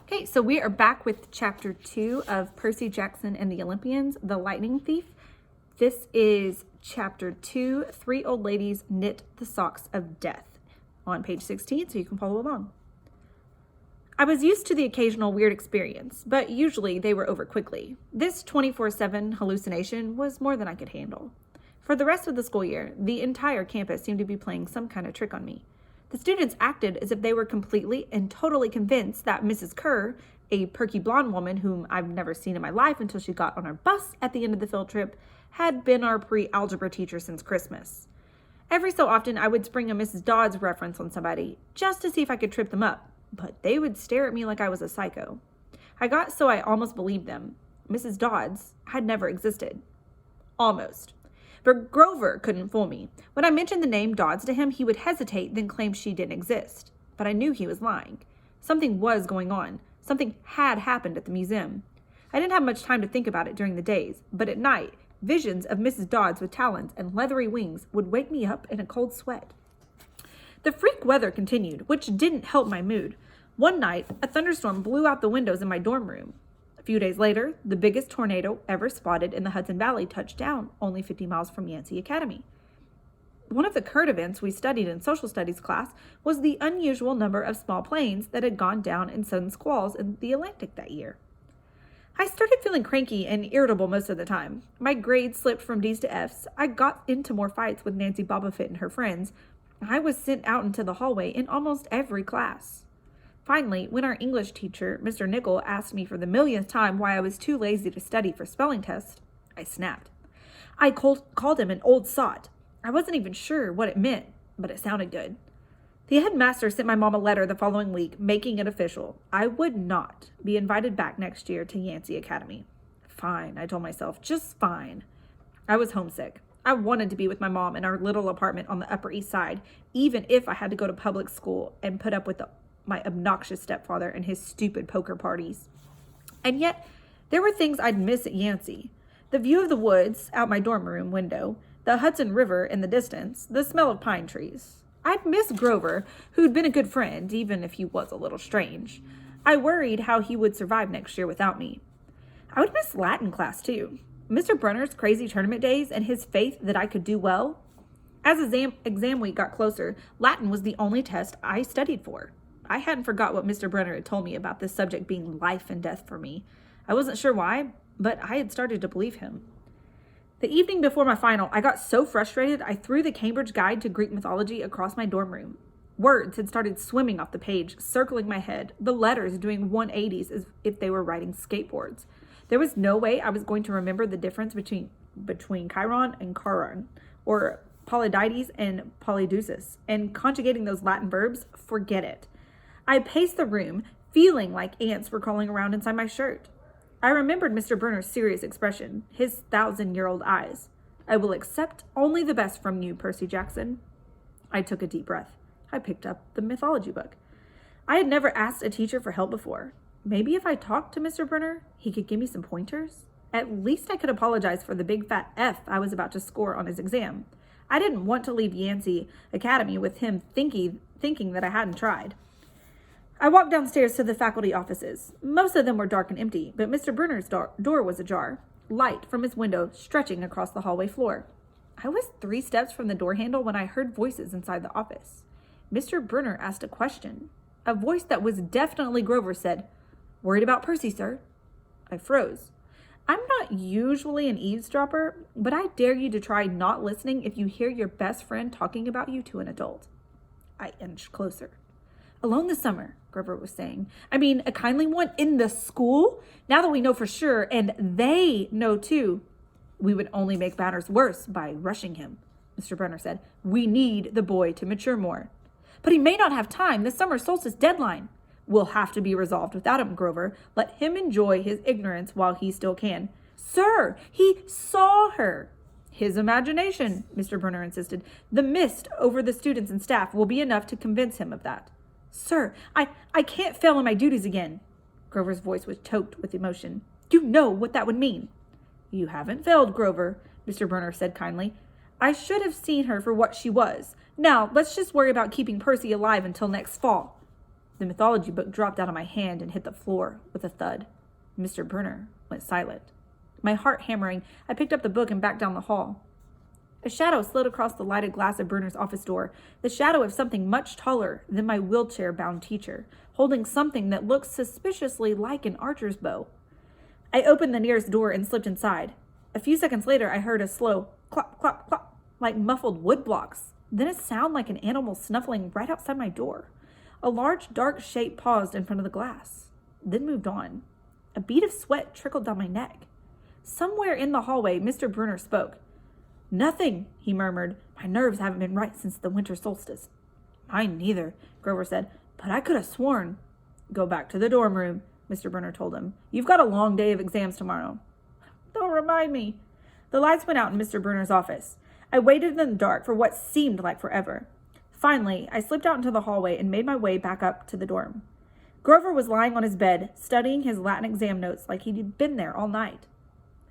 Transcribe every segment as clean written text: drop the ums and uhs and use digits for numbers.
Okay, so we are back with chapter 2 of Percy Jackson and the Olympians, The Lightning Thief. This is chapter 2, Three Old Ladies Knit the Socks of Death, on page 16, so you can follow along. I was used to the occasional weird experience, but usually they were over quickly. This 24/7 hallucination was more than I could handle. For the rest of the school year, the entire campus seemed to be playing some kind of trick on me. The students acted as if they were completely and totally convinced that Mrs. Kerr, a perky blonde woman whom I've never seen in my life until she got on our bus at the end of the field trip, had been our pre-algebra teacher since Christmas. Every so often, I would spring a Mrs. Dodds reference on somebody, just to see if I could trip them up, but they would stare at me like I was a psycho. I got so I almost believed them. Mrs. Dodds had never existed. Almost. But Grover couldn't fool me. When I mentioned the name Dodds to him, he would hesitate, then claim she didn't exist. But I knew he was lying. Something was going on. Something had happened at the museum. I didn't have much time to think about it during the days, but at night, visions of Mrs. Dodds with talons and leathery wings would wake me up in a cold sweat. The freak weather continued, which didn't help my mood. One night, a thunderstorm blew out the windows in my dorm room. A few days later, the biggest tornado ever spotted in the Hudson Valley touched down only 50 miles from Yancey Academy. One of the current events we studied in social studies class was the unusual number of small planes that had gone down in sudden squalls in the Atlantic that year. I started feeling cranky and irritable most of the time. My grades slipped from D's to F's. I got into more fights with Nancy Bobofit and her friends. I was sent out into the hallway in almost every class. Finally, when our English teacher, Mr. Nickel, asked me for the millionth time why I was too lazy to study for spelling tests, I snapped. I called him an old sot. I wasn't even sure what it meant, but it sounded good. The headmaster sent my mom a letter the following week, making it official. I would not be invited back next year to Yancey Academy. Fine, I told myself, just fine. I was homesick. I wanted to be with my mom in our little apartment on the Upper East Side, even if I had to go to public school and put up with my obnoxious stepfather and his stupid poker parties. And yet, there were things I'd miss at Yancey. The view of the woods out my dorm room window, the Hudson River in the distance, the smell of pine trees. I'd miss Grover, who'd been a good friend, even if he was a little strange. I worried how he would survive next year without me. I would miss Latin class, too. Mr. Brunner's crazy tournament days and his faith that I could do well. As exam week got closer, Latin was the only test I studied for. I hadn't forgot what Mr. Brunner had told me about this subject being life and death for me. I wasn't sure why, but I had started to believe him. The evening before my final, I got so frustrated I threw the Cambridge Guide to Greek Mythology across my dorm room. Words had started swimming off the page, circling my head, the letters doing 180s as if they were riding skateboards. There was no way I was going to remember the difference between Chiron and Charon, or Polydides and Polydeuces, and conjugating those Latin verbs, forget it. I paced the room, feeling like ants were crawling around inside my shirt. I remembered Mr. Brunner's serious expression, his 1,000-year-old eyes. I will accept only the best from you, Percy Jackson. I took a deep breath. I picked up the mythology book. I had never asked a teacher for help before. Maybe if I talked to Mr. Brunner, he could give me some pointers. At least I could apologize for the big fat F I was about to score on his exam. I didn't want to leave Yancey Academy with him thinking that I hadn't tried. I walked downstairs to the faculty offices. Most of them were dark and empty, but Mr. Brunner's door was ajar, light from his window stretching across the hallway floor. I was 3 steps from the door handle when I heard voices inside the office. Mr. Brunner asked a question. A voice that was definitely Grover said, "Worried about Percy, sir?" I froze. I'm not usually an eavesdropper, but I dare you to try not listening if you hear your best friend talking about you to an adult. I inched closer. "Alone this summer," Grover was saying. "I mean, a kindly one in the school? Now that we know for sure, and they know too." "We would only make matters worse by rushing him," Mr. Brunner said. "We need the boy to mature more." "But he may not have time. The summer solstice deadline." "Will have to be resolved without him, Grover. Let him enjoy his ignorance while he still can." "Sir, he saw her." "His imagination," Mr. Brunner insisted. "The mist over the students and staff will be enough to convince him of that." "Sir, I can't fail in my duties again." Grover's voice was choked with emotion. "You know what that would mean." "You haven't failed, Grover," Mr. Brunner said kindly. "I should have seen her for what she was. Now, let's just worry about keeping Percy alive until next fall." The mythology book dropped out of my hand and hit the floor with a thud. Mr. Brunner went silent. My heart hammering, I picked up the book and backed down the hall. A shadow slid across the lighted glass of Brunner's office door, the shadow of something much taller than my wheelchair-bound teacher, holding something that looked suspiciously like an archer's bow. I opened the nearest door and slipped inside. A few seconds later, I heard a slow clop, clop, clop, like muffled wood blocks, then a sound like an animal snuffling right outside my door. A large, dark shape paused in front of the glass, then moved on. A bead of sweat trickled down my neck. Somewhere in the hallway, Mr. Brunner spoke. "Nothing," he murmured. "My nerves haven't been right since the winter solstice." "Mine neither," Grover said, "but I could have sworn." "Go back to the dorm room," Mr. Brunner told him. "You've got a long day of exams tomorrow." "Don't remind me." The lights went out in Mr. Brunner's office. I waited in the dark for what seemed like forever. Finally, I slipped out into the hallway and made my way back up to the dorm. Grover was lying on his bed, studying his Latin exam notes like he'd been there all night.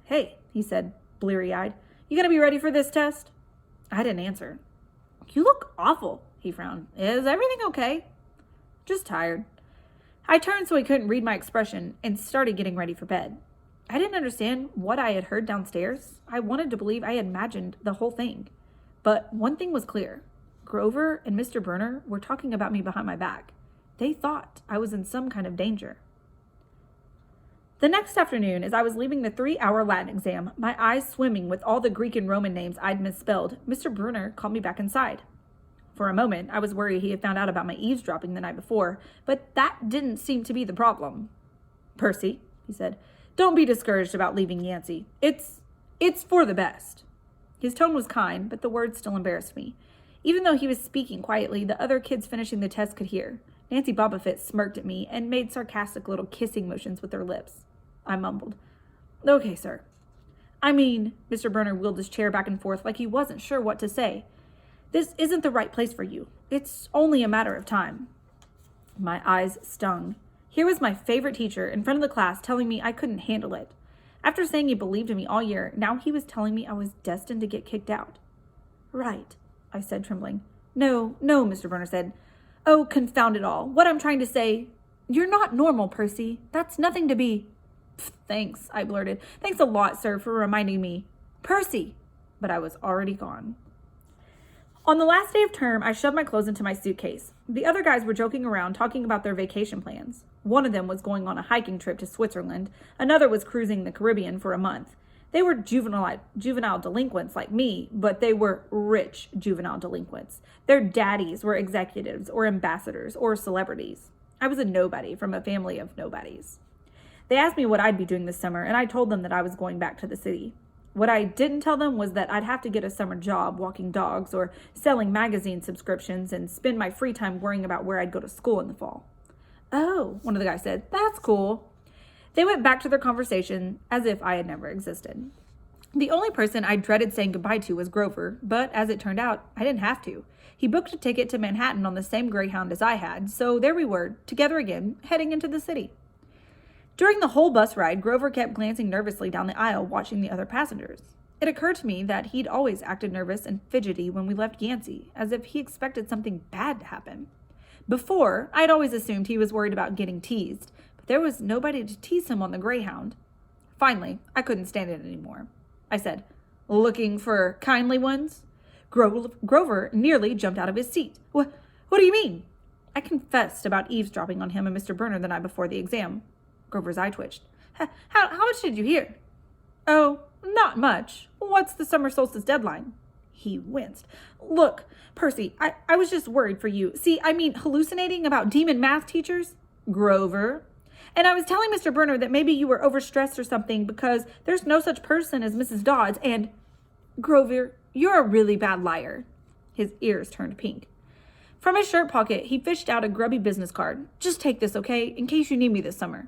"Hey," he said, bleary-eyed, "you gonna be ready for this test?" I didn't answer. "You look awful," he frowned. "Is everything okay?" "Just tired." I turned so he couldn't read my expression and started getting ready for bed. I didn't understand what I had heard downstairs. I wanted to believe I had imagined the whole thing. But one thing was clear. Grover and Mr. Brunner were talking about me behind my back. They thought I was in some kind of danger. The next afternoon, as I was leaving the 3-hour Latin exam, my eyes swimming with all the Greek and Roman names I'd misspelled, Mr. Brunner called me back inside. For a moment, I was worried he had found out about my eavesdropping the night before, but that didn't seem to be the problem. "Percy," he said, "don't be discouraged about leaving Yancey. It's for the best." His tone was kind, but the words still embarrassed me. Even though he was speaking quietly, the other kids finishing the test could hear. Nancy Bobofit smirked at me and made sarcastic little kissing motions with her lips. I mumbled, "Okay, sir." Mr. Brunner wheeled his chair back and forth like he wasn't sure what to say. "This isn't the right place for you. It's only a matter of time." My eyes stung. Here was my favorite teacher in front of the class telling me I couldn't handle it. After saying he believed in me all year, now he was telling me I was destined to get kicked out. "Right," I said, trembling. No, Mr. Brunner said. "Oh, confound it all. What I'm trying to say, you're not normal, Percy. That's nothing to be—" "Thanks," I blurted. "Thanks a lot, sir, for reminding me." "Percy!" But I was already gone. On the last day of term, I shoved my clothes into my suitcase. The other guys were joking around, talking about their vacation plans. One of them was going on a hiking trip to Switzerland. Another was cruising the Caribbean for a month. They were juvenile delinquents like me, but they were rich juvenile delinquents. Their daddies were executives or ambassadors or celebrities. I was a nobody from a family of nobodies. They asked me what I'd be doing this summer, and I told them that I was going back to the city. What I didn't tell them was that I'd have to get a summer job walking dogs or selling magazine subscriptions and spend my free time worrying about where I'd go to school in the fall. "Oh," one of the guys said, "that's cool." They went back to their conversation as if I had never existed. The only person I dreaded saying goodbye to was Grover, but as it turned out, I didn't have to. He booked a ticket to Manhattan on the same Greyhound as I had, so there we were, together again, heading into the city. During the whole bus ride, Grover kept glancing nervously down the aisle, watching the other passengers. It occurred to me that he'd always acted nervous and fidgety when we left Yancey, as if he expected something bad to happen. Before, I'd always assumed he was worried about getting teased, but there was nobody to tease him on the Greyhound. Finally, I couldn't stand it anymore. I said, "Looking for kindly ones?" Grover nearly jumped out of his seat. What do you mean?" I confessed about eavesdropping on him and Mr. Brunner the night before the exam. Grover's eye twitched. How much did you hear?" "Oh, not much. What's the summer solstice deadline?" He winced. "Look, Percy, I was just worried for you. See, hallucinating about demon math teachers?" "Grover." "And I was telling Mr. Brunner that maybe you were overstressed or something because there's no such person as Mrs. Dodds and—" "Grover, you're a really bad liar." His ears turned pink. From his shirt pocket, he fished out a grubby business card. "Just take this, okay, in case you need me this summer."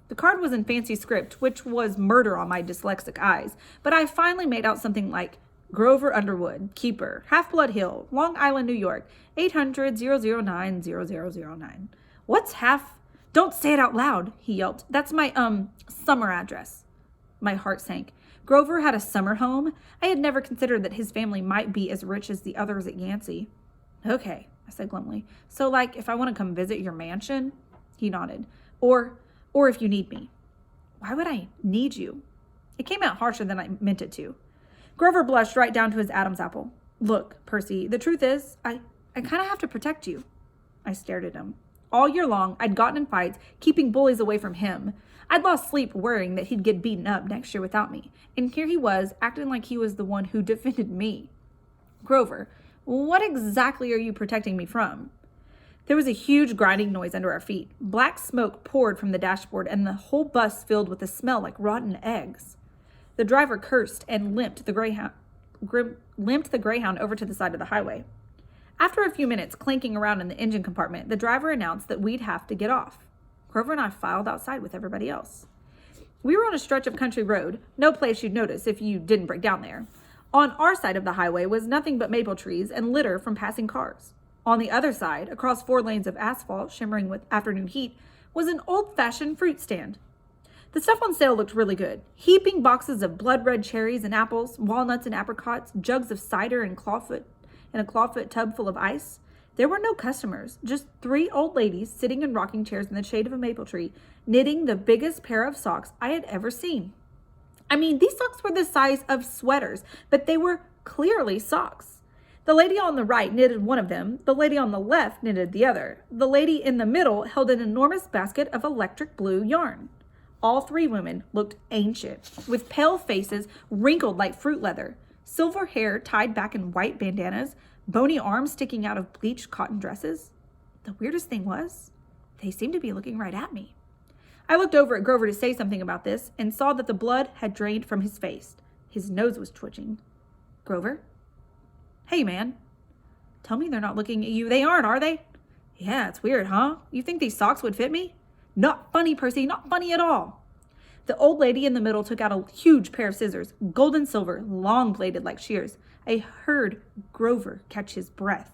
The card was in fancy script, which was murder on my dyslexic eyes, but I finally made out something like Grover Underwood, Keeper, Half-Blood Hill, Long Island, New York, 800-009-0009. "What's half—" "Don't say it out loud," he yelped. "That's my, summer address." My heart sank. Grover had a summer home? I had never considered that his family might be as rich as the others at Yancey. "Okay," I said glumly. So like if I want to come visit your mansion? He nodded. Or if you need me. Why would I need you? It came out harsher than I meant it to. Grover blushed right down to his Adam's apple. Look, Percy, the truth is, I kind of have to protect you. I stared at him. All year long, I'd gotten in fights, keeping bullies away from him. I'd lost sleep worrying that he'd get beaten up next year without me. And here he was, acting like he was the one who defended me. Grover, what exactly are you protecting me from? There was a huge grinding noise under our feet. Black smoke poured from the dashboard, and the whole bus filled with a smell like rotten eggs. The driver cursed and limped the Greyhound over to the side of the highway. After a few minutes clanking around in the engine compartment, the driver announced that we'd have to get off. Grover and I filed outside with everybody else. We were on a stretch of country road, no place you'd notice if you didn't break down there. On our side of the highway was nothing but maple trees and litter from passing cars. On the other side, across 4 lanes of asphalt shimmering with afternoon heat, was an old-fashioned fruit stand. The stuff on sale looked really good. Heaping boxes of blood-red cherries and apples, walnuts and apricots, jugs of cider and a clawfoot tub full of ice. There were no customers, just 3 old ladies sitting in rocking chairs in the shade of a maple tree, knitting the biggest pair of socks I had ever seen. I mean, these socks were the size of sweaters, but they were clearly socks. The lady on the right knitted one of them. The lady on the left knitted the other. The lady in the middle held an enormous basket of electric blue yarn. All 3 women looked ancient, with pale faces wrinkled like fruit leather, silver hair tied back in white bandanas, bony arms sticking out of bleached cotton dresses. The weirdest thing was, they seemed to be looking right at me. I looked over at Grover to say something about this and saw that the blood had drained from his face. His nose was twitching. Grover? Hey, man. Tell me they're not looking at you. They aren't, are they? Yeah, it's weird, huh? You think these socks would fit me? Not funny, Percy. Not funny at all. The old lady in the middle took out a huge pair of scissors, gold and silver, long-bladed like shears. I heard Grover catch his breath.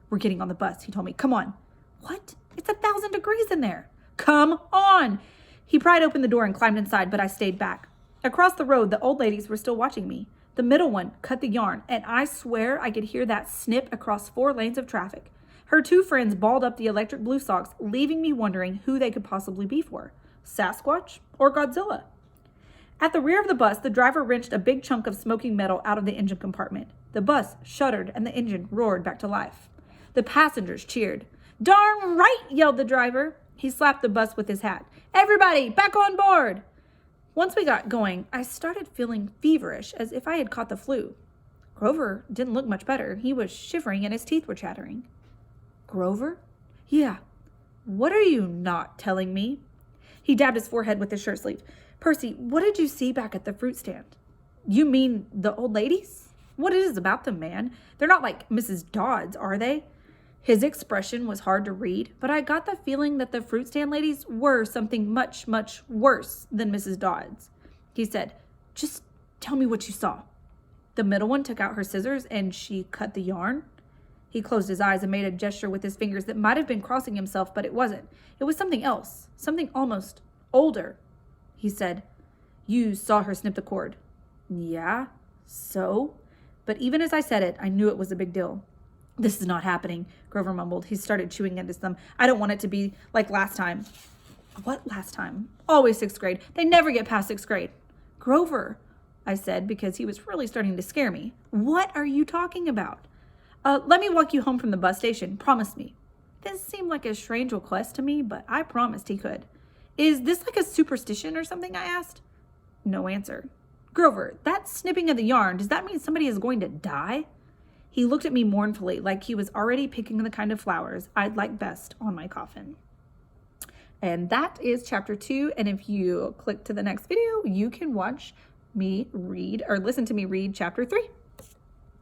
We're getting on the bus, he told me. Come on. What? It's 1,000 degrees in there. Come on. He pried open the door and climbed inside, but I stayed back. Across the road, the old ladies were still watching me. The middle one cut the yarn, and I swear I could hear that snip across 4 lanes of traffic. Her 2 friends balled up the electric blue socks, leaving me wondering who they could possibly be for. Sasquatch or Godzilla? At the rear of the bus, the driver wrenched a big chunk of smoking metal out of the engine compartment. The bus shuddered and the engine roared back to life. The passengers cheered. Darn right, yelled the driver. He slapped the bus with his hat. Everybody, back on board! Once we got going, I started feeling feverish, as if I had caught the flu. Grover didn't look much better. He was shivering and his teeth were chattering. Grover? Yeah. What are you not telling me? He dabbed his forehead with his shirt sleeve. Percy, what did you see back at the fruit stand? You mean the old ladies? What is about them, man? They're not like Mrs. Dodds, are they? His expression was hard to read, but I got the feeling that the fruit stand ladies were something much, much worse than Mrs. Dodds. He said, just tell me what you saw. The middle one took out her scissors and she cut the yarn. He closed his eyes and made a gesture with his fingers that might have been crossing himself, but it wasn't. It was something else, something almost older. He said, you saw her snip the cord. Yeah, so? But even as I said it, I knew it was a big deal. This is not happening, Grover mumbled. He started chewing into some. I don't want it to be like last time. What last time? Always 6th grade. They never get past 6th grade. Grover, I said, because he was really starting to scare me. What are you talking about? Let me walk you home from the bus station. Promise me. This seemed like a strange request to me, but I promised he could. Is this like a superstition or something? I asked. No answer. Grover, that snipping of the yarn, does that mean somebody is going to die? He looked at me mournfully, like he was already picking the kind of flowers I'd like best on my coffin. And that is chapter 2. And if you click to the next video, you can watch me read or listen to me read chapter 3.